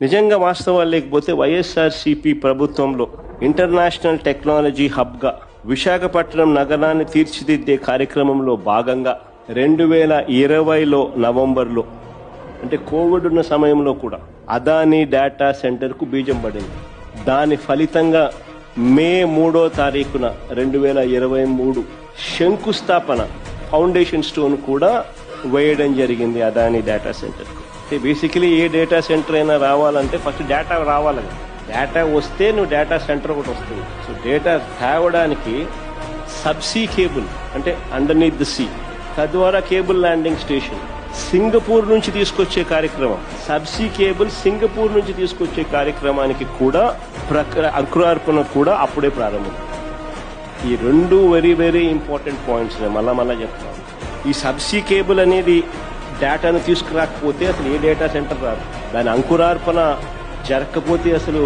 నిజంగా వాస్తవాలు లేకపోతే వైఎస్ఆర్సీపీ ప్రభుత్వంలో ఇంటర్నేషనల్ టెక్నాలజీ హబ్గా విశాఖపట్నం నగరాన్ని తీర్చిదిద్దే కార్యక్రమంలో భాగంగా 2020లో నవంబర్లో అంటే కోవిడ్ ఉన్న సమయంలో కూడా అదానీ డేటా సెంటర్కు బీజం పడింది. దాని ఫలితంగా మే 3వ తారీఖున 2023 శంకుస్థాపన ఫౌండేషన్ స్టోన్ కూడా వేయడం జరిగింది అదానీ డేటా సెంటర్కు. బేసికలీ ఏ డేటా సెంటర్ అయినా రావాలంటే ఫస్ట్ డేటా రావాలి. డేటా వస్తే నువ్వు డేటా సెంటర్ ఒకటి వస్తుంది. సో డేటా తేవడానికి సబ్సీ కేబుల్ అంటే అండర్నీత్ ద సీ, తద్వారా కేబుల్ ల్యాండింగ్ స్టేషన్ సింగపూర్ నుంచి తీసుకొచ్చే కార్యక్రమం, సబ్సీ కేబుల్ సింగపూర్ నుంచి తీసుకొచ్చే కార్యక్రమానికి కూడా అంకురార్పణ కూడా అప్పుడే ప్రారంభం. ఈ రెండు వెరీ వెరీ ఇంపార్టెంట్ పాయింట్స్ మళ్ళా చెప్తాను. ఈ సబ్సీ కేబుల్ అనేది డేటాను తీసుకురాకపోతే అసలు ఏ డేటా సెంటర్ రాదు. దాని అంకురార్పణ జరగకపోతే అసలు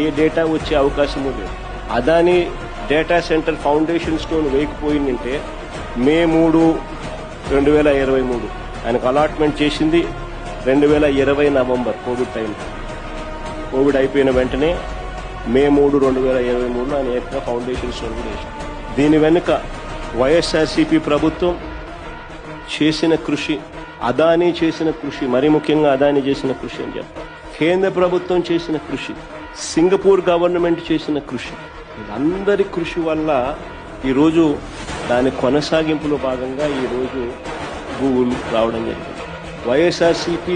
ఏ డేటా వచ్చే అవకాశం లేదు. Adani data centre foundation stone వేయకపోయిందంటే మే 3, 2023 ఆయనకు అలాట్మెంట్ చేసింది 2020 నవంబర్ కోవిడ్ టైం. కోవిడ్ అయిపోయిన వెంటనే మే 3, 2023 ఆయన ఏకంగా ఫౌండేషన్ స్టోన్ కూడా వేసింది. దీని వెనుక వైఎస్ఆర్సీపీ ప్రభుత్వం చేసిన కృషి, అదానీ చేసిన కృషి, మరి ముఖ్యంగా అదానీ చేసిన కృషి అని చెప్తారు. కేంద్ర ప్రభుత్వం చేసిన కృషి, సింగపూర్ గవర్నమెంట్ చేసిన కృషి, వీళ్ళందరి కృషి వల్ల ఈరోజు దాని కొనసాగింపులో భాగంగా ఈరోజు గూగుల్ రావడం జరిగింది. వైఎస్ఆర్సీపీ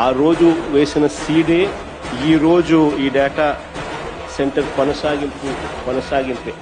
ఆ రోజు వేసిన సీడే ఈరోజు ఈ డేటా సెంటర్ కొనసాగింపే.